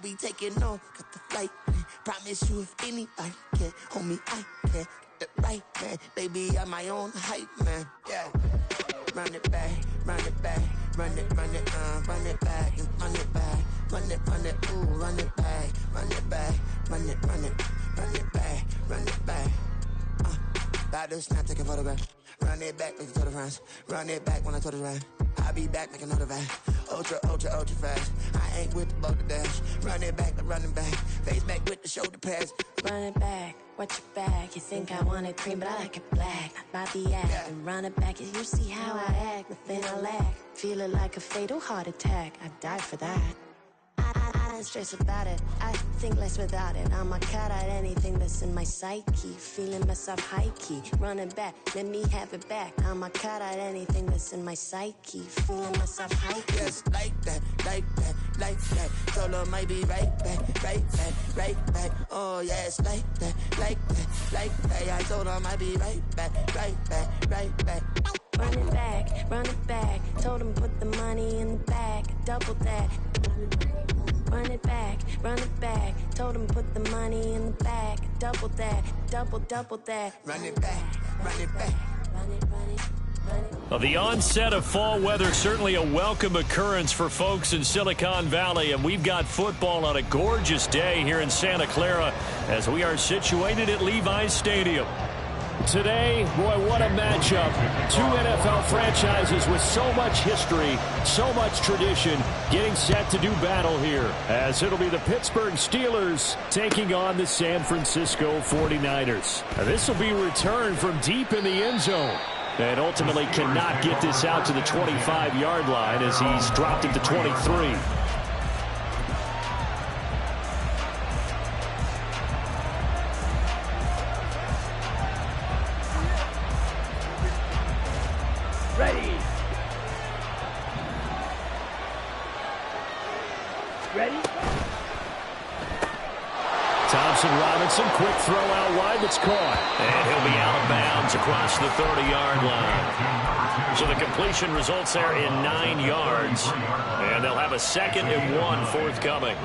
be taking off, got the flight. Promise you if anybody can, homie, I can. The right man, baby, I'm my own hype man. Yeah. Run it back, run it back, run it back, and run it back, run it, ooh, run it back, run it back, run it back, run it back. About to snap, take a photograph. Run it back, make it to the friends. Run it back when I told it right. I'll be back, make another back. Ultra fast. I ain't with the boulder dash. Run it back, running back. Face back with the shoulder pads. Run it back, watch your back. You think I want it cream, but I like it black. About the act, yeah. And run it back. You see how I act, nothing I lack. Feel it like a fatal heart attack. I'd die for that. I don't stress about it, I think less without it. I'ma cut out anything that's in my psyche. Feeling myself high-key, running back, let me have it back. I'ma cut out anything that's in my psyche. Feeling myself high-key. Yes, like that, like that, like that. Told her might be right back, right back, right back. Oh yes, like that, like that, like that. I told her might be right back, right back, right back. Run it back, told him put the money in the bag, double that. Run it back, told him put the money in the bag, double that, double that. Run it back, run it back. Run it. Well, the onset of fall weather, certainly a welcome occurrence for folks in Silicon Valley, and we've got football on a gorgeous day here in Santa Clara as we are situated at Levi's Stadium. Today, boy, what a matchup. Two NFL franchises with so much history, so much tradition, getting set to do battle here, as it'll be the Pittsburgh Steelers taking on the San Francisco 49ers. Now, this will be returned from deep in the end zone, and ultimately cannot get this out to the 25-yard line as he's dropped it to 23. Robinson, quick throw out wide that's caught. And he'll be out of bounds across the 30-yard line. So the completion results there in 9 yards. And they'll have a 2nd and 1 forthcoming.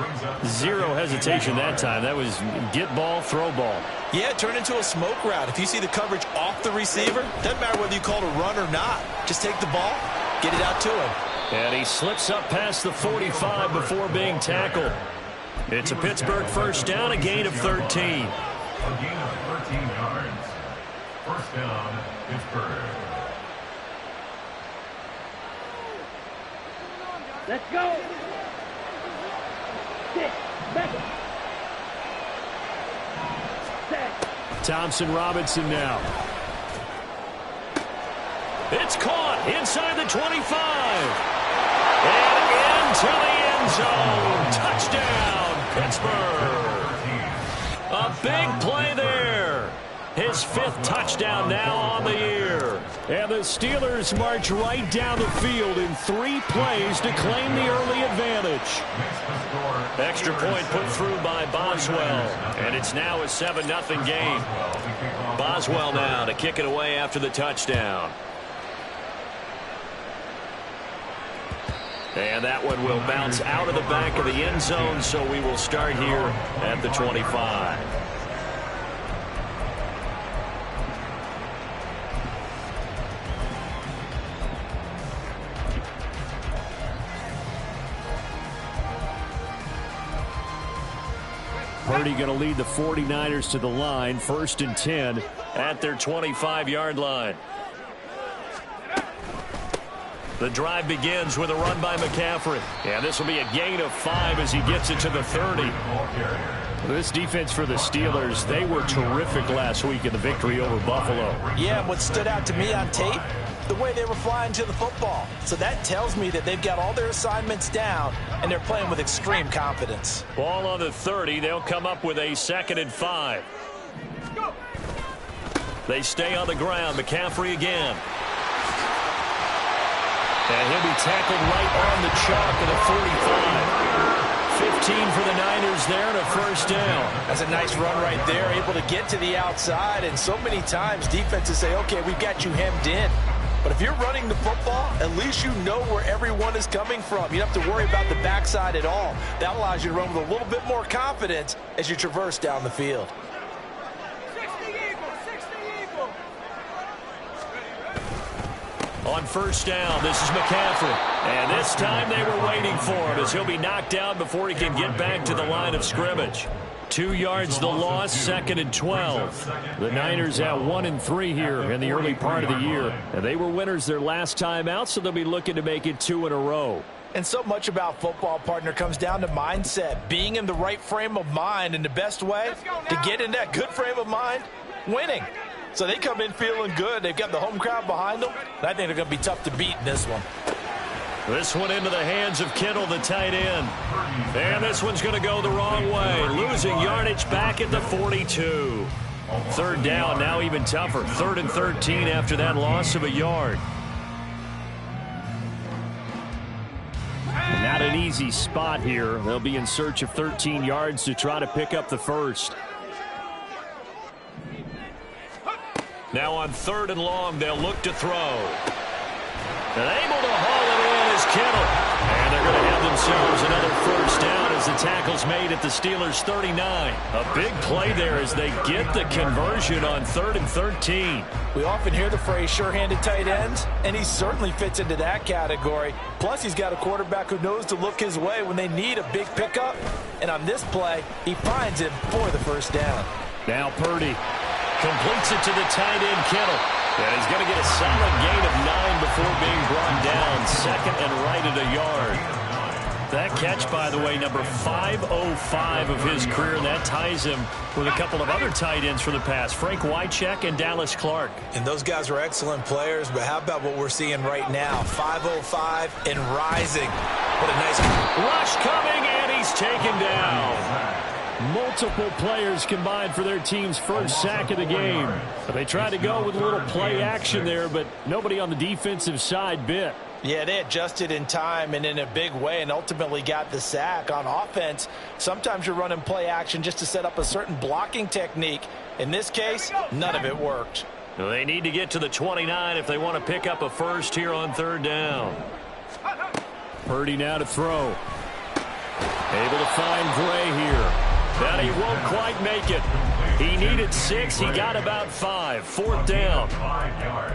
Zero hesitation that time. That was get ball, throw ball. Yeah, it turned into a smoke route. If you see the coverage off the receiver, doesn't matter whether you call it a run or not. Just take the ball, get it out to him. And he slips up past the 45 before being tackled. It's a Pittsburgh first down, a gain of 13. A gain of 13 yards. First down, Pittsburgh. Let's go. 6, back up. Thompson Robinson now. It's caught inside the 25. And into the end zone. Touchdown, Pittsburgh. A big play there. His 5th touchdown now on the year. And the Steelers march right down the field in 3 plays to claim the early advantage. Extra point put through by Boswell. And it's now a 7-0 game. Boswell now to kick it away after the touchdown. And that one will bounce out of the back of the end zone, so we will start here at the 25. Purdy going to lead the 49ers to the line, 1st and 10 at their 25-yard line. The drive begins with a run by McCaffrey. And this will be a gain of 5 as he gets it to the 30. This defense for the Steelers, they were terrific last week in the victory over Buffalo. Yeah, what stood out to me on tape, the way they were flying to the football. So that tells me that they've got all their assignments down, and they're playing with extreme confidence. Ball on the 30. They'll come up with a 2nd and 5. They stay on the ground. McCaffrey again. And he'll be tackled right on the chalk of the 45. 15 for the Niners there and a first down. That's a nice run right there, able to get to the outside. And so many times defenses say, okay, we've got you hemmed in. But if you're running the football, at least you know where everyone is coming from. You don't have to worry about the backside at all. That allows you to run with a little bit more confidence as you traverse down the field. 60 Eagle. On first down, this is McCaffrey. And this time they were waiting for him as he'll be knocked down before he can get back to the line of scrimmage. 2 yards the loss, 2nd and 12. The Niners at 1-3 here in the early part of the year. And they were winners their last time out, so they'll be looking to make it 2 in a row. And so much about football, partner, comes down to mindset. Being in the right frame of mind, and the best way to get in that good frame of mind, winning. So they come in feeling good. They've got the home crowd behind them. I think they're going to be tough to beat in this one. This one into the hands of Kittle, the tight end. And this one's going to go the wrong way. Losing yardage back at the 42. 3rd down, now even tougher. 3rd and 13 after that loss of a yard. Not an easy spot here. They'll be in search of 13 yards to try to pick up the first. Now on 3rd and long, they'll look to throw. And able to haul it in is Kittle. And they're going to have themselves another first down as the tackle's made at the Steelers' 39. A big play there as they get the conversion on 3rd and 13. We often hear the phrase sure-handed tight ends, and he certainly fits into that category. Plus, he's got a quarterback who knows to look his way when they need a big pickup. And on this play, he finds him for the first down. Now Purdy completes it to the tight end, Kittle. And he's going to get a solid gain of 9 before being brought down. 2nd and right at a yard. That catch, by the way, number 505 of his career, and that ties him with a couple of other tight ends for the past, Frank Wycheck and Dallas Clark. And those guys are excellent players, but how about what we're seeing right now? 505 and rising. What a nice rush coming, and he's taken down. Multiple players combined for their team's first sack of the game. They tried to go with a little play action there, but nobody on the defensive side bit. Yeah, they adjusted in time and in a big way and ultimately got the sack. On offense, sometimes you're running play action just to set up a certain blocking technique. In this case, none of it worked. They need to get to the 29 if they want to pick up a first here on 3rd down. Purdy now to throw. Able to find Gray here. But he won't quite make it. He needed 6. He got about 5. 4th down.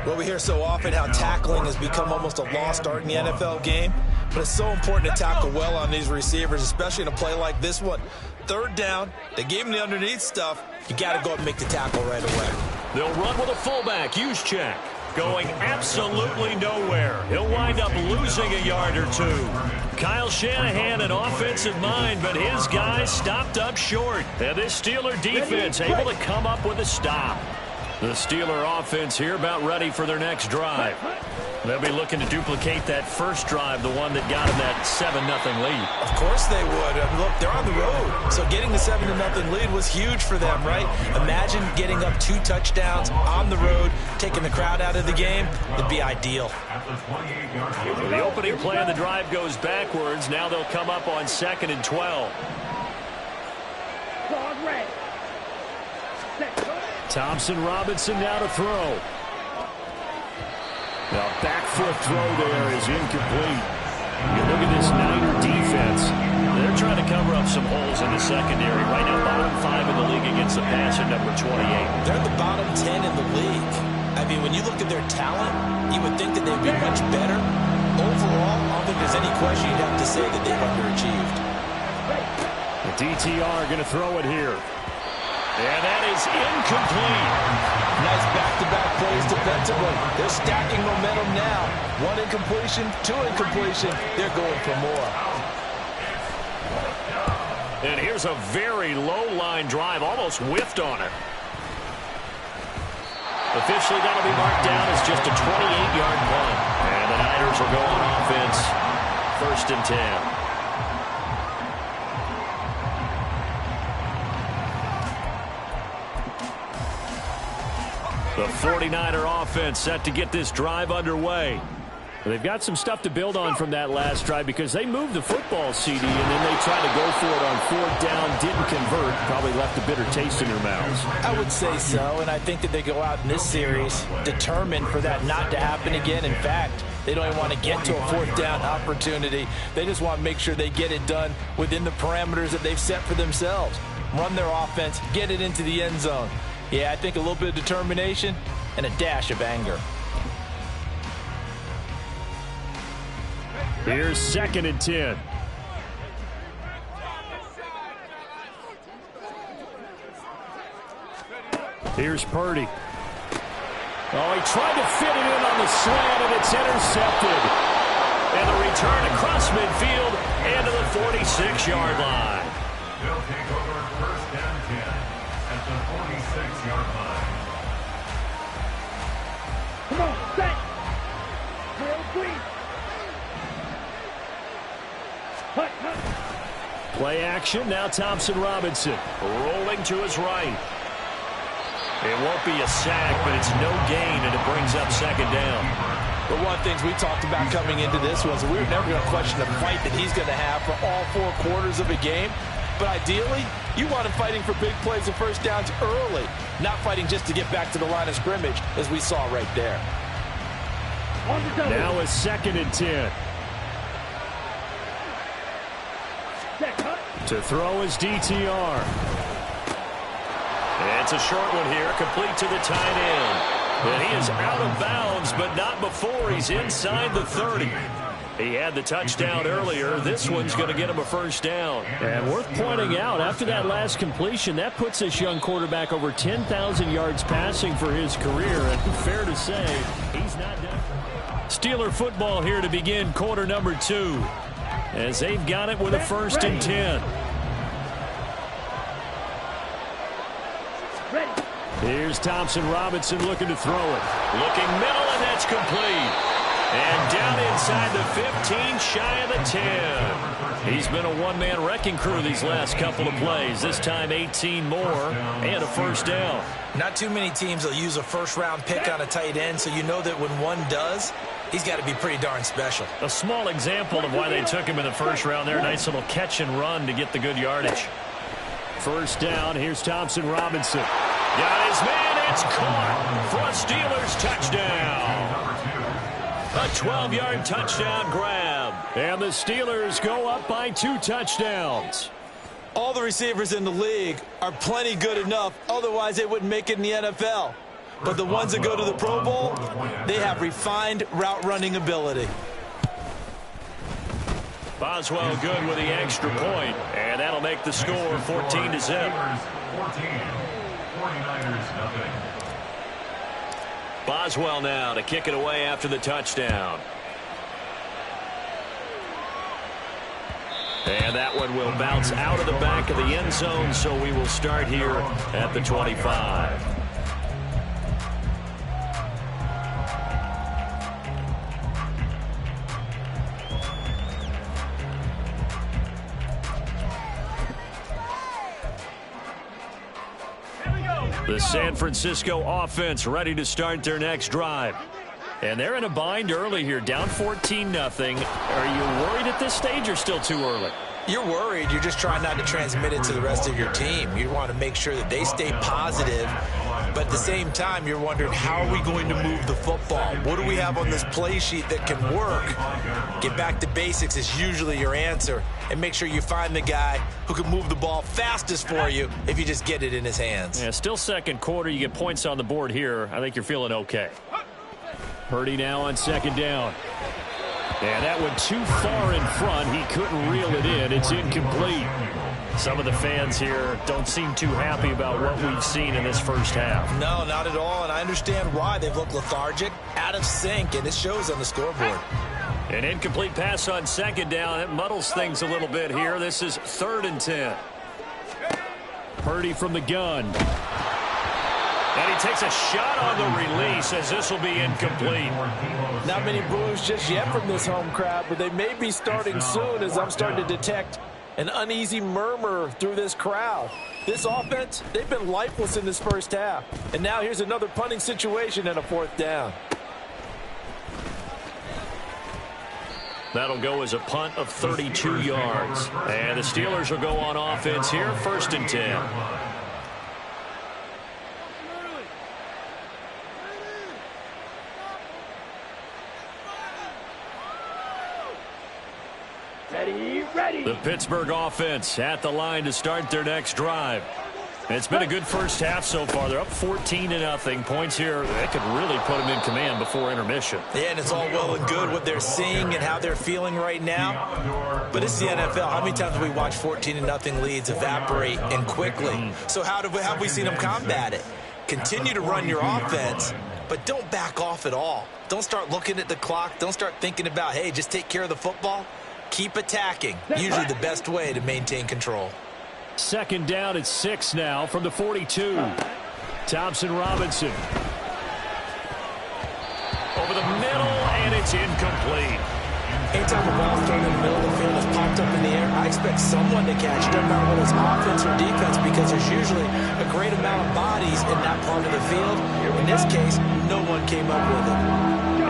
Well, we hear so often how tackling has become almost a lost art in the NFL game. But it's so important to tackle well on these receivers, especially in a play like this one. 3rd down. They gave him the underneath stuff. You got to go up and make the tackle right away. They'll run with a fullback. Juszczyk going absolutely nowhere. He'll wind up losing a yard or 2. Kyle Shanahan, an offensive mind, but his guys stopped up short. And this Steeler defense able to come up with a stop. The Steeler offense here about ready for their next drive. They'll be looking to duplicate that first drive, the one that got them that 7-0 lead. Of course they would. Look, they're on the road. So getting the 7-0 lead was huge for them, right? Imagine getting up 2 touchdowns on the road, taking the crowd out of the game. It'd be ideal. The opening play of the drive goes backwards. Now they'll come up on 2nd and 12. Thompson Robinson now to throw. Now back foot throw there is incomplete. You look at this Niner defense. They're trying to cover up some holes in the secondary. Right now, bottom 5 in the league against the pass at number 28. They're at the bottom 10 in the league. I mean, when you look at their talent, you would think that they'd be much better. Overall, I don't think there's any question you'd have to say that they've underachieved. The DTR going to throw it here. And that is incomplete. Nice back-to-back plays defensively. They're stacking momentum now. 1 incompletion, 2 incompletion. They're going for more. And here's a very low-line drive, almost whiffed on it. Officially, that'll be marked down as just a 28-yard punt. And the Niners will go on offense, 1st and 10. The 49er offense set to get this drive underway. They've got some stuff to build on from that last drive because they moved the football, CD, and then they tried to go for it on 4th down, didn't convert, probably left a bitter taste in their mouths. I would say so, and I think that they go out in this series determined for that not to happen again. In fact, they don't even want to get to a 4th down opportunity. They just want to make sure they get it done within the parameters that they've set for themselves. Run their offense, get it into the end zone. Yeah, I think a little bit of determination and a dash of anger. Here's 2nd and 10. Here's Purdy. Oh, he tried to fit it in on the slant, and it's intercepted. And the return across midfield and to the 46-yard line. They'll take over 1st and 10 at the 46-yard line. Come on, set. Drill, please. Play action, now Thompson Robinson rolling to his right. It won't be a sack, but it's no gain, and it brings up 2nd down. But one of the things we talked about coming into this was we were never going to question the fight that he's going to have for all 4 quarters of a game. But ideally, you want him fighting for big plays and 1st downs early, not fighting just to get back to the line of scrimmage, as we saw right there. Now a 2nd and 10. To throw is DTR. It's a short one here, complete to the tight end. And he is out of bounds, but not before he's inside the 30. He had the touchdown earlier. This one's going to get him a 1st down. And worth pointing out, after that last completion, that puts this young quarterback over 10,000 yards passing for his career. And fair to say, he's not done. Steeler football here to begin quarter number 2. As they've got it with a 1st and 10. Here's Thompson Robinson looking to throw it. Looking middle, and that's complete. And down inside the 15, shy of the 10. He's been a one-man wrecking crew these last couple of plays. This time 18 more and a 1st down. Not too many teams will use a 1st-round pick on a tight end, so you know that when one does, he's got to be pretty darn special. A small example of why they took him in the 1st round there. Nice little catch and run to get the good yardage. 1st down, here's Thompson Robinson. Got his man, it's caught for a Steelers touchdown. A 12-yard touchdown grab. And the Steelers go up by 2 touchdowns. All the receivers in the league are plenty good enough, otherwise they wouldn't make it in the NFL. But the ones that go to the Pro Bowl, they have refined route running ability. Boswell good with the extra point, and that'll make the score 14-0. 49ers nothing. Boswell now to kick it away after the touchdown. And that one will bounce out of the back of the end zone, so we will start here at the 25. The San Francisco offense ready to start their next drive. And they're in a bind early here, down 14-0. Are you worried at this stage or still too early? You're worried. You're just trying not to transmit it to the rest of your team. You want to make sure that they stay positive. But at the same time, you're wondering, how are we going to move the football? What do we have on this play sheet that can work? Get back to basics is usually your answer. And make sure you find the guy who can move the ball fastest for you if you just get it in his hands. Yeah, still 2nd quarter. You get points on the board here. I think you're feeling okay. Purdy now on 2nd down. And that one too far in front. He couldn't reel it in. It's incomplete. Some of the fans here don't seem too happy about what we've seen in this 1st half. No, not at all, and I understand why. They've looked lethargic, out of sync, and it shows on the scoreboard. An incomplete pass on 2nd down. It muddles things a little bit here. This is 3rd and 10. Purdy from the gun. And he takes a shot on the release as this will be incomplete. Not many boos just yet from this home crowd, but they may be starting soon as I'm starting to detect an uneasy murmur through this crowd. This offense, they've been lifeless in this 1st half. And now here's another punting situation and a 4th down. That'll go as a punt of 32 yards. And the Steelers will go on offense here, 1st and 10. Ready. The Pittsburgh offense at the line to start their next drive. It's been a good first half so far. They're up 14-0. Points here, they could really put them in command before intermission. Yeah, and it's all well and good what they're seeing and how they're feeling right now. But it's the NFL. How many times have we watched 14-0 leads evaporate and quickly? So how have we seen them combat it? Continue to run your offense, but don't back off at all. Don't start looking at the clock. Don't start thinking about, hey, just take care of the football. Keep attacking. Usually the best way to maintain control. 2nd down at 6 now from the 42. Thompson Robinson. Over the middle, and it's incomplete. Anytime the ball's thrown in the middle of the field, it's popped up in the air, I expect someone to catch it. Doesn't matter whether it's offense or defense, because there's usually a great amount of bodies in that part of the field. In this case, no one came up with it.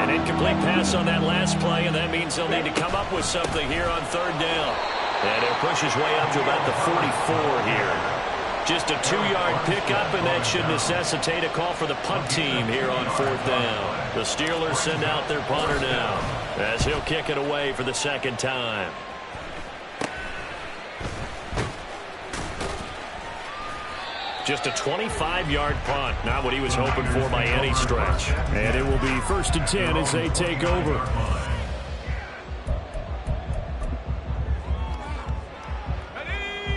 An incomplete pass on that last play, and that means they'll need to come up with something here on 3rd down. And he'll push his way up to about the 44 here. Just a 2-yard pickup, and that should necessitate a call for the punt team here on 4th down. The Steelers send out their punter now, as he'll kick it away for the 2nd time. Just a 25-yard punt, not what he was hoping for by any stretch. And it will be 1st and 10 as they take over.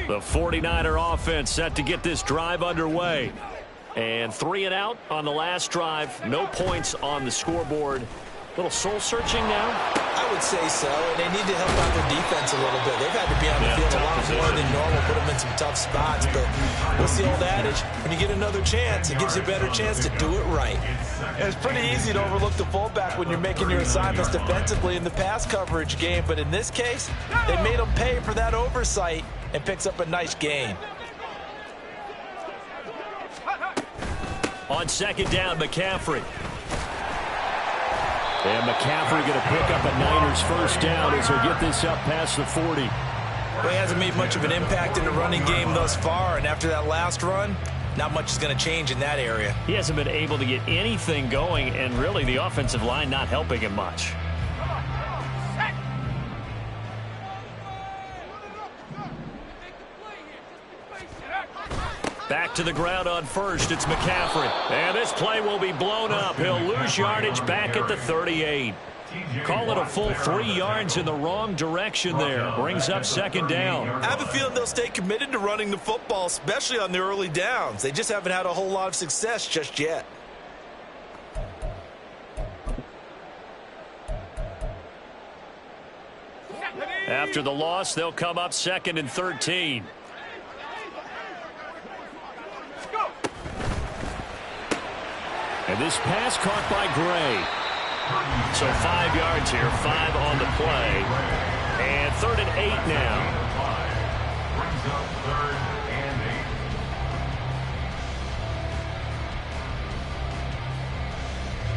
The 49er offense set to get this drive underway. And 3 and out on the last drive. No points on the scoreboard. Little soul-searching now? I would say so, and they need to help out their defense a little bit. They've had to be on the field a lot more than normal, put them in some tough spots. But what's the old adage? When you get another chance, it gives you a better chance to do it right. And it's pretty easy to overlook the fullback when you're making your assignments defensively in the pass coverage game. But in this case, they made them pay for that oversight and picks up a nice gain. On 2nd down, McCaffrey. And McCaffrey going to pick up a Niners 1st down as he'll get this up past the 40. Well, he hasn't made much of an impact in the running game thus far, and after that last run, not much is going to change in that area. He hasn't been able to get anything going, and really the offensive line not helping him much. Back to the ground on 1st, it's McCaffrey. And this play will be blown up. He'll lose yardage back at the 38. Call it a full 3 yards in the wrong direction there. Brings up 2nd down. I have a feeling they'll stay committed to running the football, especially on the early downs. They just haven't had a whole lot of success just yet. After the loss, they'll come up 2nd and 13. And this pass caught by Gray. So 5 yards here, 5 on the play. And 3rd and 8 now. Brings up 3rd and 8.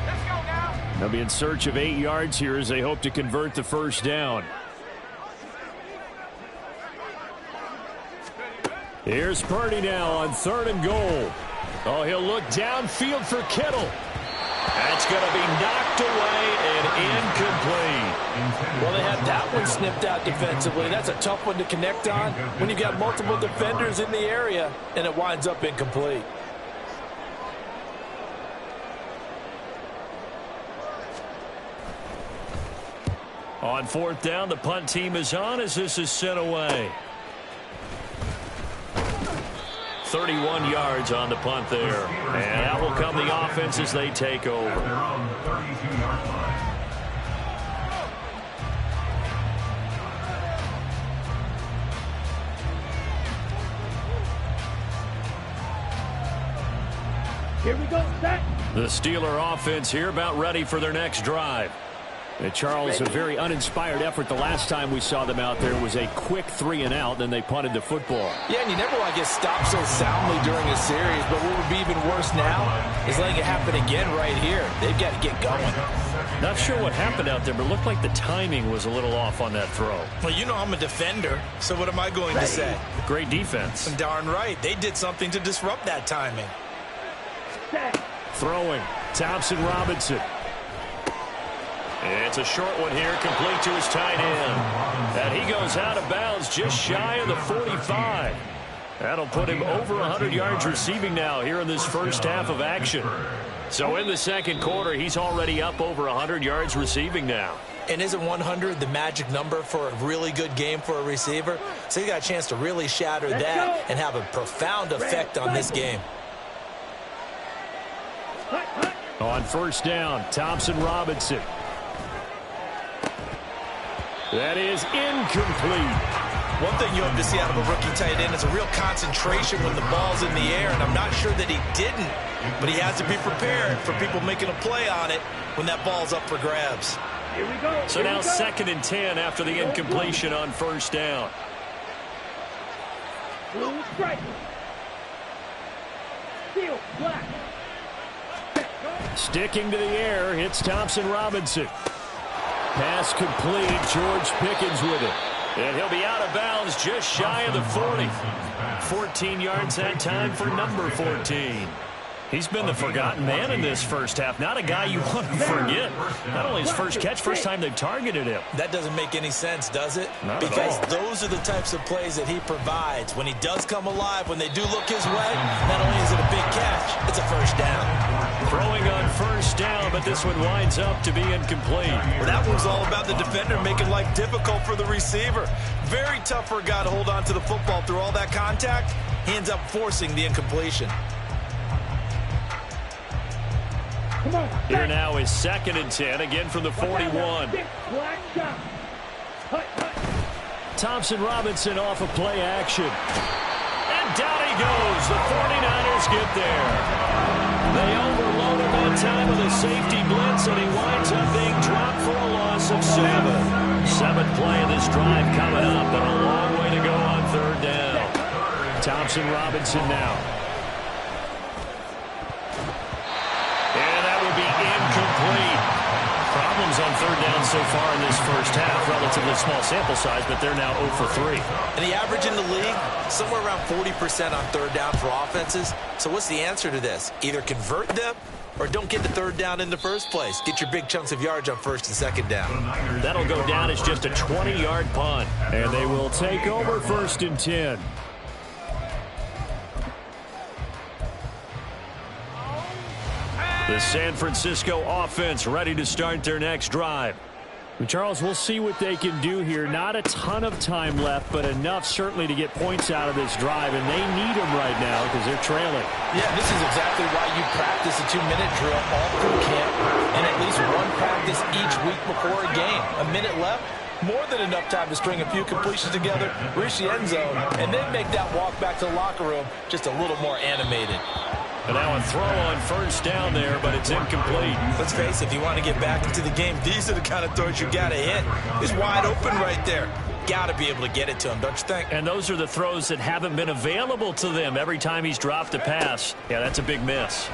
Let's go now. They'll be in search of 8 yards here as they hope to convert the 1st down. Here's Purdy now on 3rd and goal. Oh, he'll look downfield for Kittle. That's going to be knocked away and incomplete. Well, they had that one snipped out defensively. That's a tough one to connect on when you've got multiple defenders in the area, and it winds up incomplete. On 4th down, the punt team is on as this is sent away. 31 yards on the punt there. And out will come the offense as they take over. They're on the 32-yard line. Here we go, set. The Steeler offense here about ready for their next drive. Charles, a very uninspired effort the last time we saw them out there. It was a quick 3-and-out, then they punted the football. Yeah, and you never want to get stopped so soundly during a series, but what would be even worse now is letting it happen again right here. They've got to get going. Not sure what happened out there, but it looked like the timing was a little off on that throw. Well, you know I'm a defender, so what am I going to say? Great defense. Darn right. They did something to disrupt that timing. Throwing. Thompson Robinson. It's a short one here, complete to his tight end. And he goes out of bounds just shy of the 45. That'll put him over 100 yards receiving now here in this first half of action. So in the second quarter, he's already up over 100 yards receiving now. And isn't 100 the magic number for a really good game for a receiver? So he got a chance to really shatter that and have a profound effect on this game. On first down, Thompson Robinson. That is incomplete. One thing you hope to see out of a rookie tight end is a real concentration when the ball's in the air, and I'm not sure that he didn't, but he has to be prepared for people making a play on it when that ball's up for grabs. Here we go. So now 2nd and 10 after the incompletion on first down. Blue strike. Steel black. Sticking to the air, hits Thompson Robinson. Pass complete. George Pickens with it. And he'll be out of bounds just shy of the 40. 14 yards that time for number 14. He's been the forgotten man in this first half. Not a guy you want to forget. Not only his first catch, first time they've targeted him. That doesn't make any sense, does it? Not because at all. those are the types of plays that he provides. When he does come alive, when they do look his way, not only is it a big catch, it's a first down. Throwing on first down, but this one winds up to be incomplete. Well, that one's all about the defender making life difficult for the receiver. Very tough for a guy to hold on to the football through all that contact. He ends up forcing the incompletion. Here now is 2nd and 10, again from the 41. Thompson Robinson off of play action. And down he goes. The 49ers get there. They overload him on time with a safety blitz, and he winds up being dropped for a loss of 7. 7th play of this drive coming up, and a long way to go on 3rd down. Thompson Robinson now. Incomplete. Problems on 3rd down so far in this first half. Relatively small sample size, but they're now 0 for 3. And the average in the league, somewhere around 40% on 3rd down for offenses. So what's the answer to this? Either convert them or don't get the 3rd down in the first place. Get your big chunks of yards on 1st and 2nd down. That'll go down as just a 20-yard punt. And they will take over 1st and 10. The San Francisco offense ready to start their next drive. Charles, we'll see what they can do here. Not a ton of time left, but enough certainly to get points out of this drive, and they need them right now because they're trailing. Yeah, this is exactly why you practice a 2-minute drill all through camp and at least one practice each week before a game. A minute left, more than enough time to string a few completions together, reach the end zone, and then make that walk back to the locker room just a little more animated. And now a throw on 1st down there, but it's incomplete. Let's face it, if you want to get back into the game, these are the kind of throws you got to hit. It's wide open right there. Got to be able to get it to him, don't you think? And those are the throws that haven't been available to them every time he's dropped a pass. Yeah, that's a big miss.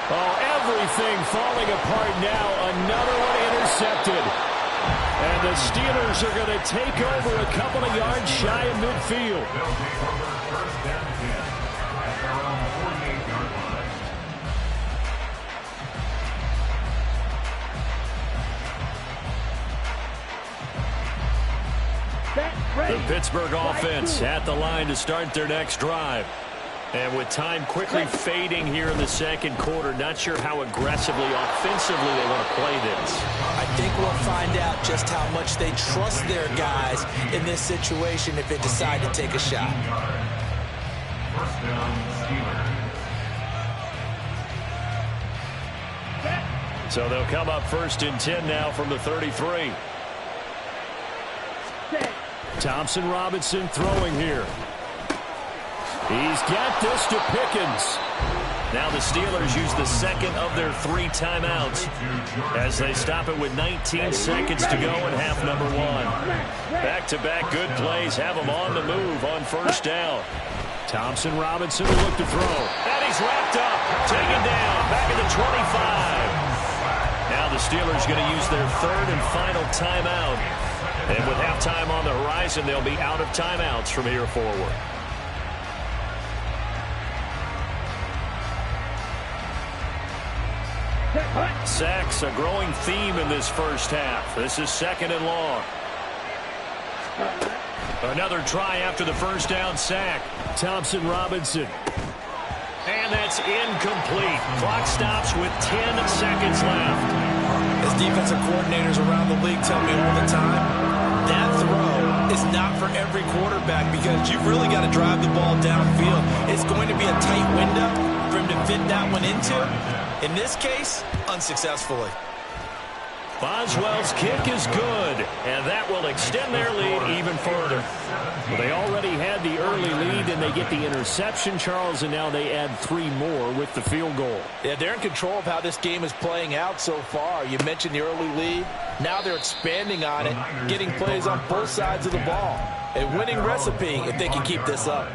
Oh, everything falling apart now. Another one intercepted. And the Steelers are going to take over a couple of yards shy of midfield. The Pittsburgh offense at the line to start their next drive. And with time quickly fading here in the second quarter, not sure how aggressively, offensively they want to play this. I think we'll find out just how much they trust their guys in this situation if they decide to take a shot. First down, Steelers. So they'll come up 1st and 10 now from the 33. Thompson Robinson throwing here. He's got this to Pickens. Now the Steelers use the second of their 3 timeouts as they stop it with 19 seconds to go in half number 1. Back-to-back good plays have them on the move on first down. Thompson Robinson will look to throw. And he's wrapped up. Taken down. Back at the 25. Now the Steelers going to use their 3rd and final timeout. And with halftime on the horizon, they'll be out of timeouts from here forward. Sacks, a growing theme in this first half. This is 2nd and long. Another try after the first down sack. Thompson Robinson. And that's incomplete. Clock stops with 10 seconds left. As defensive coordinators around the league tell me all the time, that throw is not for every quarterback because you've really got to drive the ball downfield. It's going to be a tight window for him to fit that one into. In this case, unsuccessfully. Boswell's kick is good, and that will extend their lead even further. Well, they already had the early lead, and they get the interception, Charles, and now they add 3 more with the field goal. Yeah, they're in control of how this game is playing out so far. You mentioned the early lead. Now they're expanding on it, getting plays on both sides of the ball. A winning recipe if they can keep this up.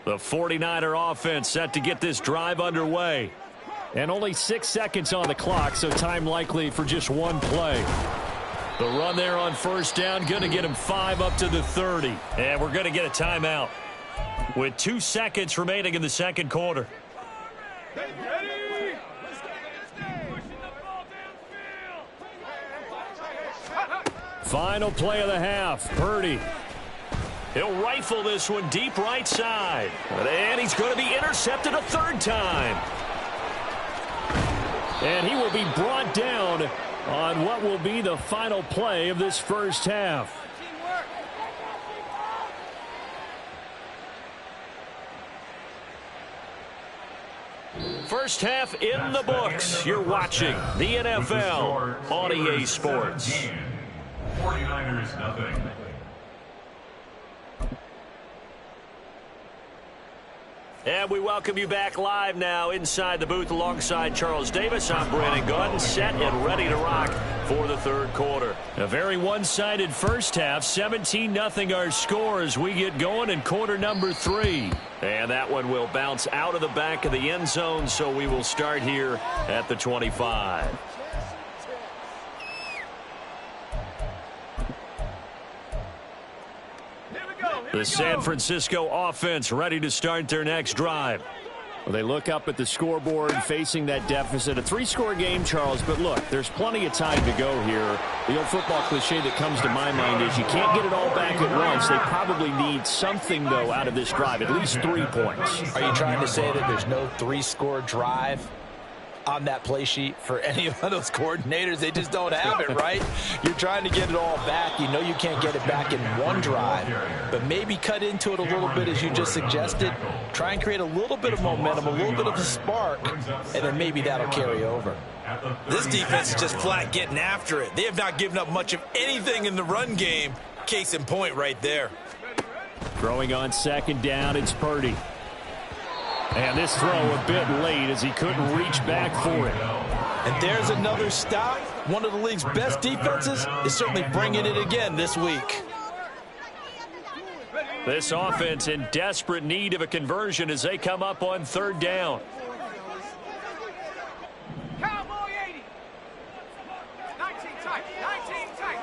The 49er offense set to get this drive underway. And only 6 seconds on the clock, so time likely for just 1 play. The run there on first down, going to get him 5 up to the 30. And we're going to get a timeout with 2 seconds remaining in the second quarter. Final play of the half, Purdy. He'll rifle this one deep right side. And he's going to be intercepted a 3rd time. And he will be brought down on what will be the final play of this first half. First half in the books. You're watching the NFL on EA Sports. 49ers nothing. And we welcome you back live now inside the booth alongside Charles Davis. I'm Brandon Gunn, set and ready to rock for the 3rd quarter. A very one-sided first half, 17-0 our score as we get going in quarter number 3. And that one will bounce out of the back of the end zone, so we will start here at the 25. The San Francisco offense ready to start their next drive. Well, they look up at the scoreboard facing that deficit. A 3-score game, Charles, but look, there's plenty of time to go here. The old football cliche that comes to my mind is you can't get it all back at once. They probably need something, though, out of this drive, at least 3 points. Are you trying to say that there's no 3-score drive on that play sheet for any of those coordinators? They just don't have it, right? You're trying to get it all back. You know you can't get it back in one drive, but maybe cut into it a little bit as you just suggested. Try and create a little bit of momentum, a little bit of a spark, and then maybe that'll carry over. This defense is just flat getting after it. They have not given up much of anything in the run game. Case in point right there. Throwing on second down, it's Purdy. And this throw a bit late as he couldn't reach back for it. And there's another stop. One of the league's best defenses is certainly bringing it again this week. This offense in desperate need of a conversion as they come up on 3rd down. Cowboy 80. 19 tight. 19 tight.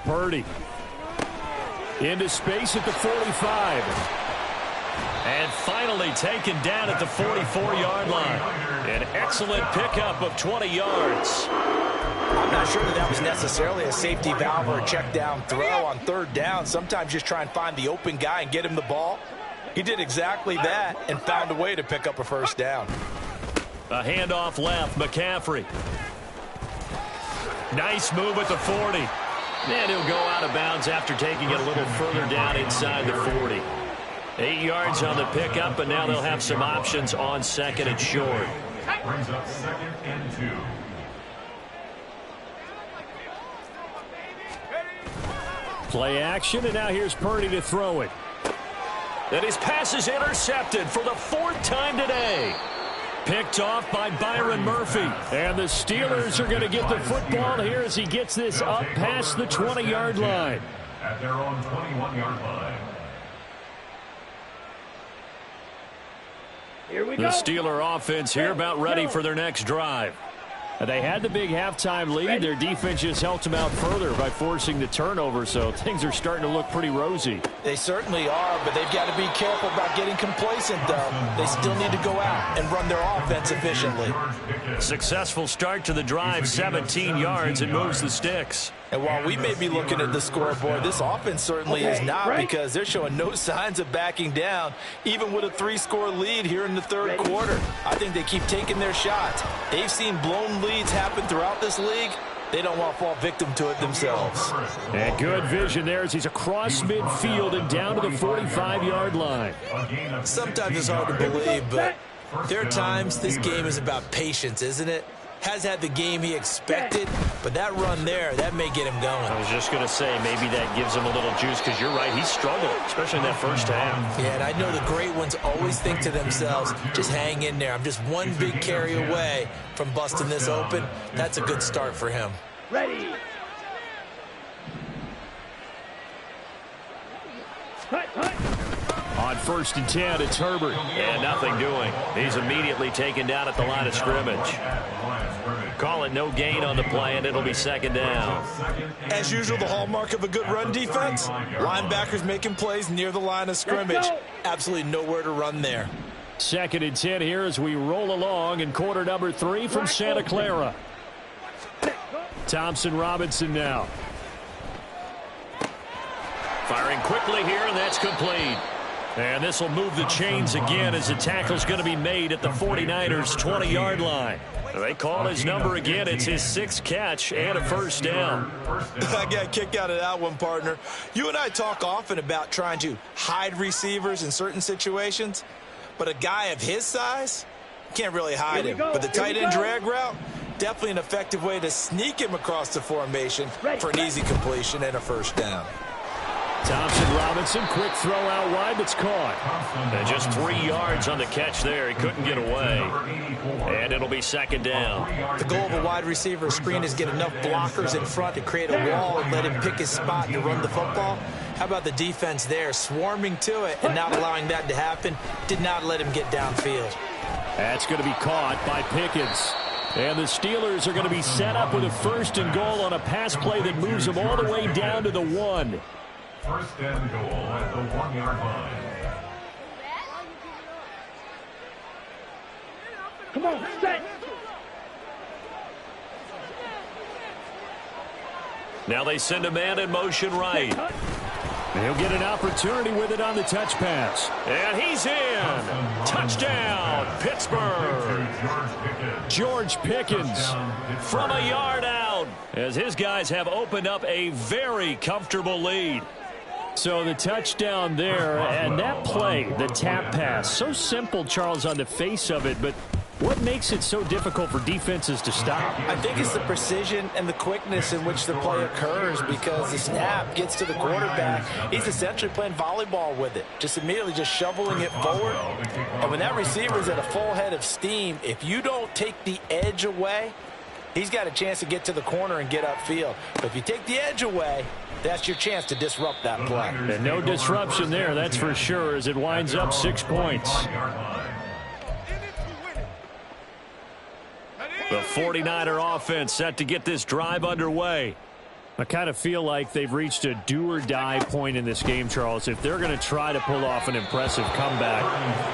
Purdy into space at the 45. And finally taken down at the 44-yard line. An excellent pickup of 20 yards. I'm not sure that was necessarily a safety valve or a check down throw on 3rd down. Sometimes just try and find the open guy and get him the ball. He did exactly that and found a way to pick up a 1st down. A handoff left, McCaffrey. Nice move at the 40. And he'll go out of bounds after taking it a little further down inside the 40. 8 yards on the pickup, but now they'll have some options on 2nd and short. Brings up 2nd and 2. Play action, and now here's Purdy to throw it. And his pass is intercepted for the 4th time today. Picked off by Byron Murphy. And the Steelers are going to get the football here as he gets this up past the 20-yard line. At their own 21-yard line. Here we The go. Steeler offense here about ready for their next drive. They had the big halftime lead. Their defense just helped them out further by forcing the turnover, so things are starting to look pretty rosy. They certainly are, but they've got to be careful about getting complacent, though. They still need to go out and run their offense efficiently. Successful start to the drive, 17 yards, and moves the sticks. And while we may be looking at the scoreboard, this offense certainly is not, because they're showing no signs of backing down, even with a 3-score lead here in the 3rd quarter. I think they keep taking their shots. They've seen blown leads happen throughout this league. They don't want to fall victim to it themselves. And good vision there as he's across midfield and down to the 45-yard line. Sometimes it's hard to believe, but there are times this game is about patience, isn't it? Has had the game he expected, but that run there, that may get him going. I was just going to say, maybe that gives him a little juice, because you're right, he struggled, especially in that first half. Yeah, and I know the great ones always think to themselves, just hang in there. I'm just one big carry away from busting this open. That's a good start for him. Ready. Hut, hut. On 1st and 10, it's Herbert. And nothing doing. He's immediately taken down at the line of scrimmage. Call it no gain on the play, and it'll be 2nd down. As usual, the hallmark of a good run defense, linebackers making plays near the line of scrimmage. Absolutely nowhere to run there. 2nd and 10 here as we roll along in quarter number 3 from Santa Clara. Thompson Robinson now. Firing quickly here, and that's complete. And this will move the chains again as the tackle's going to be made at the 49ers' 20-yard line. They call his number again. It's his 6th catch and a 1st down. I got kicked out of that one, partner. You and I talk often about trying to hide receivers in certain situations, but a guy of his size can't really hide him. But the tight end drag route, definitely an effective way to sneak him across the formation for an easy completion and a 1st down. Thompson Robinson, quick throw out wide, that's caught. And just 3 yards on the catch there. He couldn't get away. And it'll be 2nd down. The goal of a wide receiver screen is get enough blockers in front to create a wall and let him pick his spot to run the football. How about the defense there, swarming to it and not allowing that to happen? Did not let him get downfield. That's going to be caught by Pickens. And the Steelers are going to be set up with a 1st and goal on a pass play that moves them all the way down to the 1. 1st and goal at the 1-yard line. Come on, set. Now they send a man in motion right. He'll get an opportunity with it on the touch pass. And he's in. Touchdown, Pittsburgh. George Pickens from a yard out as his guys have opened up a very comfortable lead. So the touchdown there, and that play, the tap pass, so simple, Charles, on the face of it, but what makes it so difficult for defenses to stop? I think it's the precision and the quickness in which the play occurs, because the snap gets to the quarterback. He's essentially playing volleyball with it, just immediately just shoveling it forward. And when that receiver is at a full head of steam, if you don't take the edge away, he's got a chance to get to the corner and get upfield. But if you take the edge away, that's your chance to disrupt that play. And no disruption there, that's for sure, as it winds up 6 points. The 49er offense set to get this drive underway. I kind of feel like they've reached a do-or-die point in this game, Charles. If they're going to try to pull off an impressive comeback,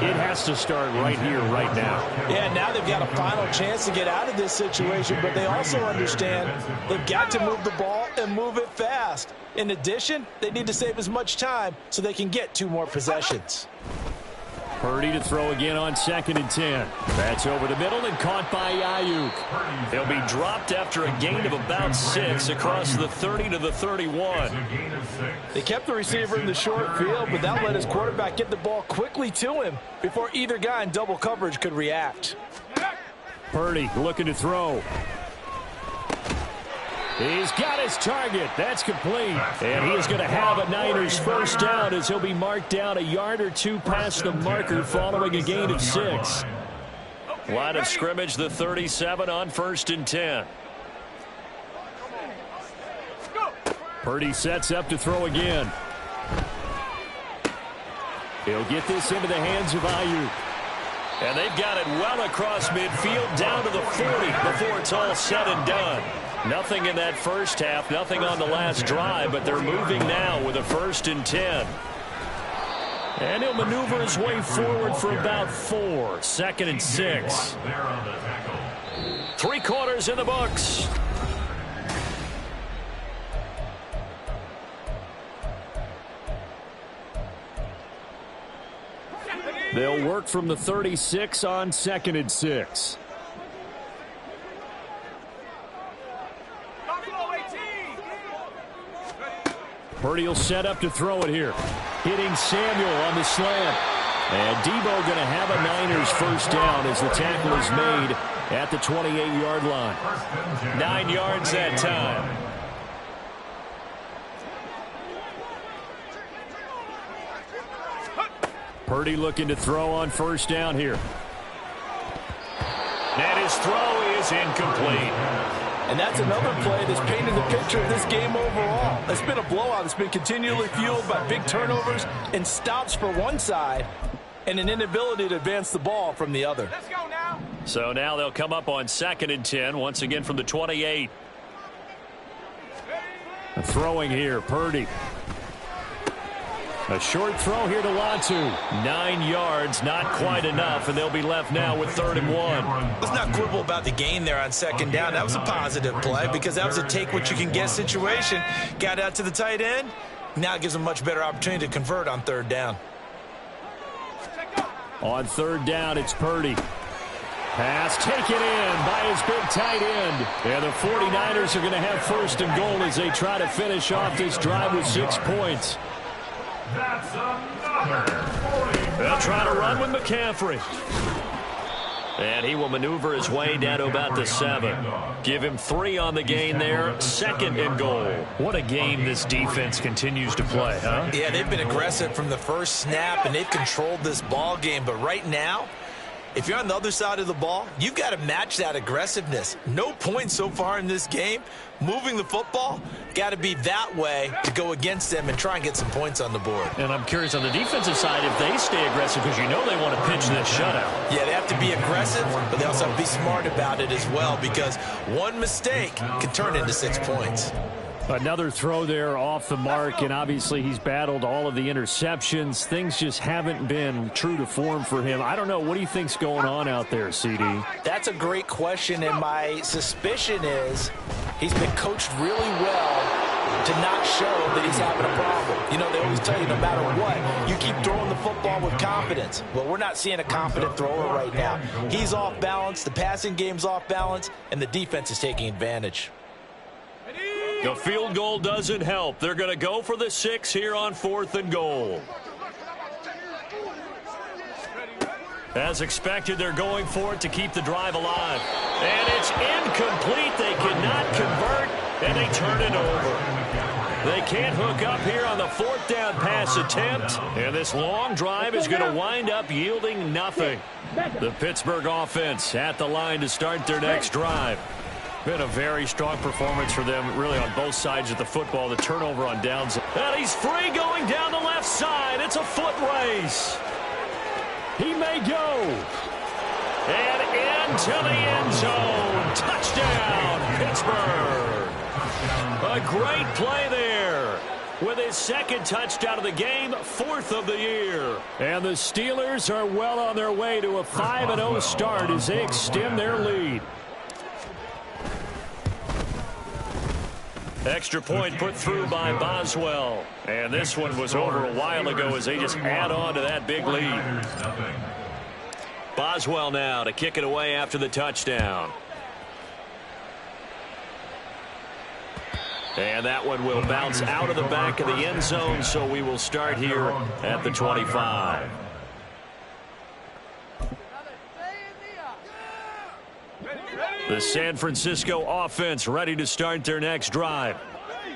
it has to start right here, right now. Yeah, now they've got a final chance to get out of this situation, but they also understand they've got to move the ball and move it fast. In addition, they need to save as much time so they can get 2 more possessions. Purdy to throw again on 2nd and 10. That's over the middle and caught by Ayuk. He'll be dropped after a gain of about 6 across the 30 to the 31. They kept the receiver in the short field, but that let his quarterback get the ball quickly to him before either guy in double coverage could react. Purdy looking to throw. He's got his target. That's complete. And he is going to have a Niners first down as he'll be marked down a yard or two past the marker following a gain of 6. Line of scrimmage, the 37 on 1st and 10. Purdy sets up to throw again. He'll get this into the hands of Ayuk. And they've got it well across midfield down to the 40 before it's all said and done. Nothing in that first half, nothing on the last drive, but they're moving now with a 1st and 10. And he'll maneuver his way forward for about 4. 2nd and 6. 3 quarters in the books. They'll work from the 36 on 2nd and 6. Purdy will set up to throw it here. Hitting Samuel on the slant. And Debo going to have a Niners first down as the tackle is made at the 28-yard line. 9 yards that time. Purdy looking to throw on first down here. And his throw is incomplete. And that's another play that's painted the picture of this game overall. It's been a blowout. It's been continually fueled by big turnovers and stops for one side and an inability to advance the ball from the other. Let's go now. So now they'll come up on 2nd and 10, once again from the 28. Throwing here, Purdy. A short throw here to Latu. 9 yards, not quite enough, and they'll be left now with 3rd and 1. Let's not quibble about the gain there on 2nd down. That was a positive play because that was a take-what-you-can-get situation. Got out to the tight end. Now it gives them a much better opportunity to convert on 3rd down. On 3rd down, it's Purdy. Pass taken in by his big tight end. And the 49ers are going to have 1st and goal as they try to finish off this drive with 6 points. That's another 40. They'll try to run with McCaffrey. And he will maneuver his way down to about the 7. Give him 3 on the gain there. 2nd and goal. What a game this defense continues to play, huh? Yeah, they've been aggressive from the first snap, and they've controlled this ball game. But right now, if you're on the other side of the ball, you've got to match that aggressiveness. No points so far in this game. Moving the football, got to be that way to go against them and try and get some points on the board. And I'm curious on the defensive side if they stay aggressive because you know they want to pitch this shutout. Yeah, they have to be aggressive, but they also have to be smart about it as well because one mistake can turn into 6 points. Another throw there off the mark, and obviously he's battled all of the interceptions. Things just haven't been true to form for him. I don't know. What do you think's going on out there, CD? That's a great question, and my suspicion is he's been coached really well to not show that he's having a problem. You know, they always tell you no matter what, you keep throwing the football with confidence. Well, we're not seeing a confident thrower right now. He's off balance, the passing game's off balance, and the defense is taking advantage. The field goal doesn't help. They're going to go for the 6 here on 4th and goal. As expected, they're going for it to keep the drive alive. And it's incomplete. They cannot convert, and they turn it over. They can't hook up here on the 4th down pass attempt, and this long drive is going to wind up yielding nothing. The Pittsburgh offense at the line to start their next drive. Been a very strong performance for them, really, on both sides of the football. The turnover on downs. And he's free going down the left side. It's a foot race. He may go. And into the end zone. Touchdown, Pittsburgh. A great play there. With his 2nd touchdown of the game, 4th of the year. And the Steelers are well on their way to a 5-0 start as they extend their lead. Extra point put through by Boswell. And this one was over a while ago as they just add on to that big lead. Boswell now to kick it away after the touchdown. And that one will bounce out of the back of the end zone, so we will start here at the 25. The San Francisco offense ready to start their next drive.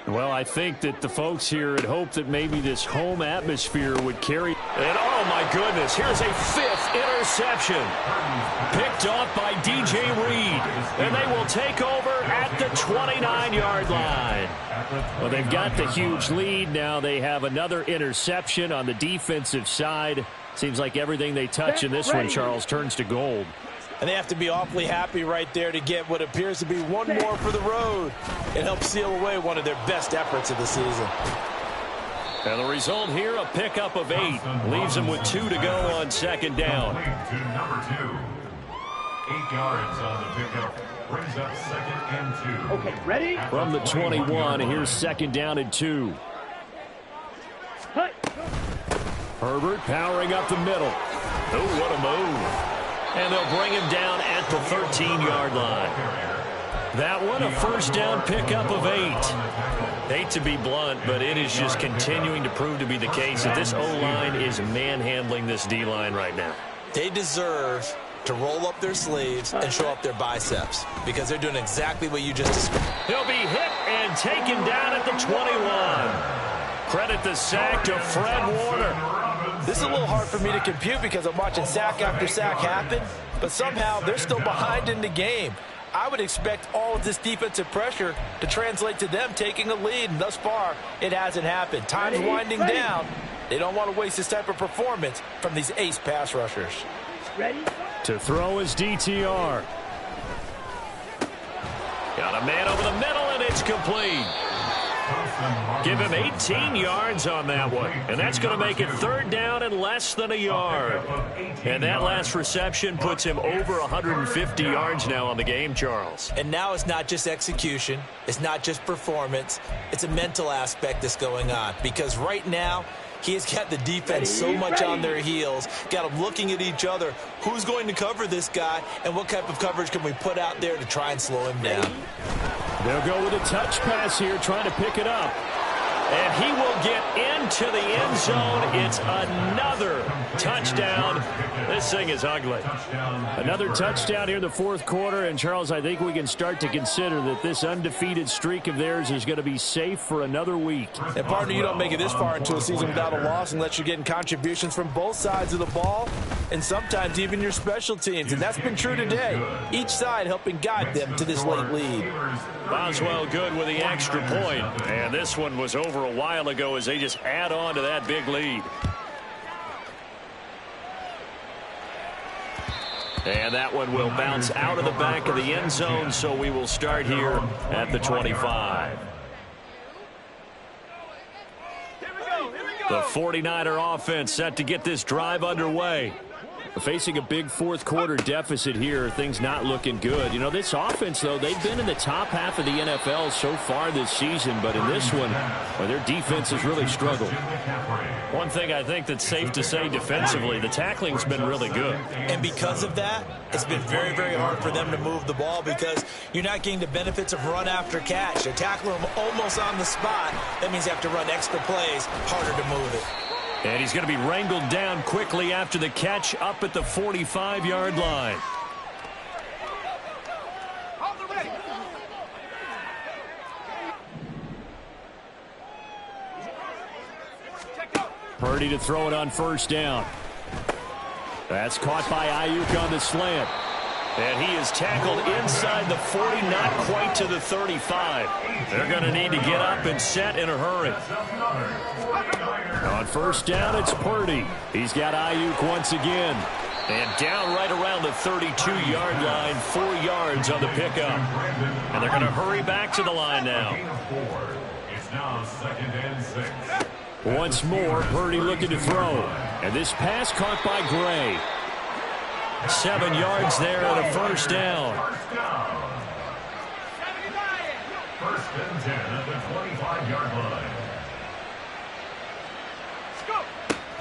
Well, I think that the folks here had hoped that maybe this home atmosphere would carry. And, oh, my goodness, here's a 5th interception. Picked off by DJ Reed. And they will take over at the 29-yard line. Well, they've got the huge lead. Now they have another interception on the defensive side. Seems like everything they touch in this one, Charles, turns to gold. And they have to be awfully happy right there to get what appears to be one more for the road. It helps seal away one of their best efforts of the season. And the result here, a pickup of 8. Leaves them with 2 to go on second down. To number 2. 8 yards on the pickup. Brings up 2nd and 2. Okay, ready? From the 21, here's 2nd down and 2. Herbert powering up the middle. Oh, what a move. And they'll bring him down at the 13-yard line. That one, a first down pickup of 8. Hate to be blunt, but it is just continuing to prove to be the case that this O-line is manhandling this D-line right now. They deserve to roll up their sleeves and show up their biceps because they're doing exactly what you just described. He'll be hit and taken down at the 21. Credit the sack to Fred Warner. This is a little hard for me to compute because I'm watching sack after sack happen, but somehow they're still behind in the game. I would expect all of this defensive pressure to translate to them taking a lead, and thus far, it hasn't happened. Time's winding down. They don't want to waste this type of performance from these ace pass rushers. Ready? To throw his DTR. Got a man over the middle, and it's complete. Give him 18 yards on that one. And that's going to make it 3rd down and less than a yard. And that last reception puts him over 150 yards now on the game, Charles. And now it's not just execution. It's not just performance. It's a mental aspect that's going on. Because right now, he has got the defense so much on their heels, got them looking at each other. Who's going to cover this guy, and what type of coverage can we put out there to try and slow him down? They'll go with a touch pass here, trying to pick it up. And he will get into the end zone. It's another touchdown. This thing is ugly. Another touchdown here in the 4th quarter. And, Charles, I think we can start to consider that this undefeated streak of theirs is going to be safe for another week. And, partner, you don't make it this far into a season without a loss unless you're getting contributions from both sides of the ball and sometimes even your special teams. And that's been true today. Each side helping guide them to this late lead. Boswell good with the extra point. And this one was over a while ago as they just add on to that big lead. And that one will bounce out of the back of the end zone, so we will start here at the 25. The 49er offense set to get this drive underway. Facing a big 4th quarter deficit here, things not looking good. You know, this offense, though, they've been in the top half of the NFL so far this season, but in this one, well, their defense has really struggled. One thing I think that's safe to say defensively, the tackling's been really good. And because of that, it's been very, very hard for them to move the ball because you're not getting the benefits of run after catch. They're tackling them almost on the spot. That means they have to run extra plays, harder to move it. And he's going to be wrangled down quickly after the catch up at the 45-yard line. Purdy to throw it on 1st down. That's caught by Ayuk on the slant. And he is tackled inside the 40, not quite to the 35. They're going to need to get up and set in a hurry. On 1st down, it's Purdy. He's got Ayuk once again. And down right around the 32-yard line, 4 yards on the pickup. And they're going to hurry back to the line now. It's now 2nd and 6. Once more, Purdy looking to throw. And this pass caught by Gray. 7 yards there and a 1st down. 1st and 10 at the 25-yard line.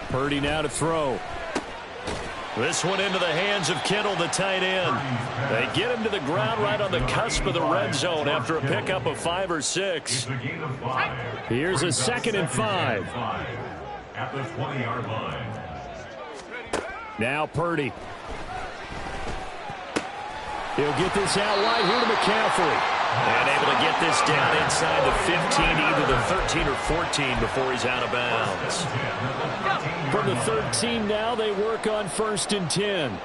Purdy now to throw. This one into the hands of Kittle, the tight end. They get him to the ground right on the cusp of the red zone after a pickup of 5 or 6. Here's a 2nd and 5. At the 20-yard line. Now Purdy. He'll get this out wide here to McCaffrey. And able to get this down inside the 15, either the 13 or 14 before he's out of bounds. From the 13 now, they work on 1st and 10.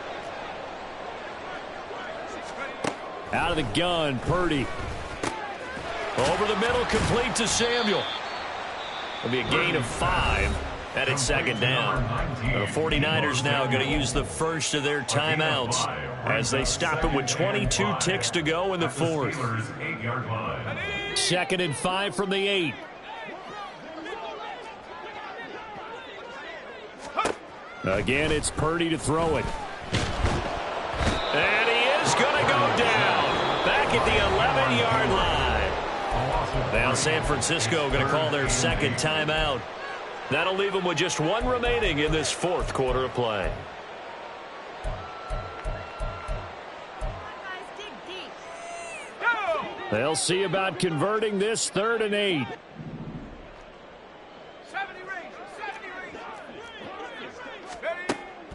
Out of the gun, Purdy. Over the middle, complete to Samuel. It'll be a gain of 5. And it's 2nd down. The 49ers now going to use the first of their timeouts as they stop it with 22 ticks to go in the 4th. 2nd and 5 from the 8. Again, it's Purdy to throw it. And he is going to go down. Back at the 11-yard line. Now San Francisco going to call their 2nd timeout. That'll leave them with just 1 remaining in this 4th quarter of play. They'll see about converting this 3rd and 8.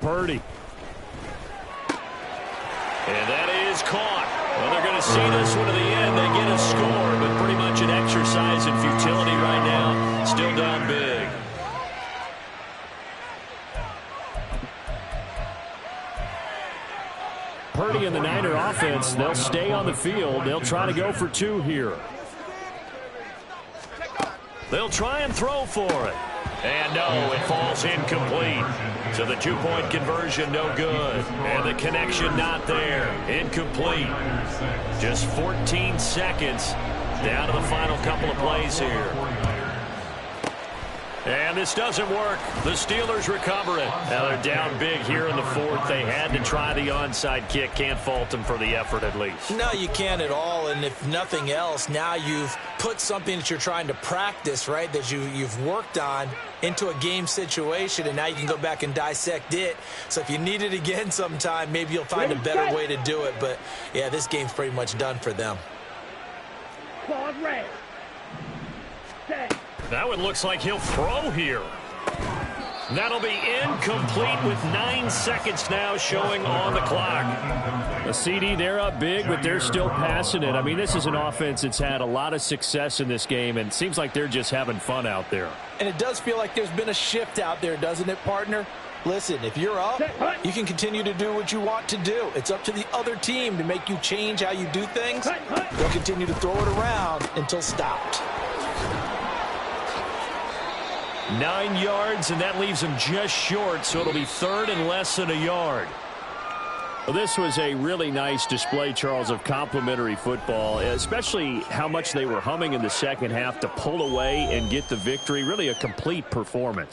Purdy. And that is caught. Well, they're going to see this one to the end. They get a score, but pretty much an exercise in futility right now. Still down big. Purdy and the Niner offense, they'll stay on the field. They'll try to go for 2 here. They'll try and throw for it. And no, it falls incomplete. So the 2-point conversion no good. And the connection not there. Incomplete. Just 14 seconds down to the final couple of plays here. And this doesn't work. The Steelers recover it. Now they're down big here in the 4th. They had to try the onside kick. Can't fault them for the effort at least. No, you can't at all. And if nothing else, now you've put something that you're trying to practice, right, that you've worked on into a game situation, and now you can go back and dissect it. So if you need it again sometime, maybe you'll find a better way to do it. But, yeah, this game's pretty much done for them. Claude Ray. Set. That one looks like he'll throw here. That'll be incomplete with 9 seconds now showing on the clock. A CD, they're up big, but they're still passing it. I mean, this is an offense that's had a lot of success in this game, and it seems like they're just having fun out there. And it does feel like there's been a shift out there, doesn't it, partner? Listen, if you're up, you can continue to do what you want to do. It's up to the other team to make you change how you do things. They'll continue to throw it around until stopped. 9 yards, and that leaves them just short, so it'll be 3rd and less than a yard. Well, this was a really nice display, Charles, of complimentary football, especially how much they were humming in the second half to pull away and get the victory. Really a complete performance.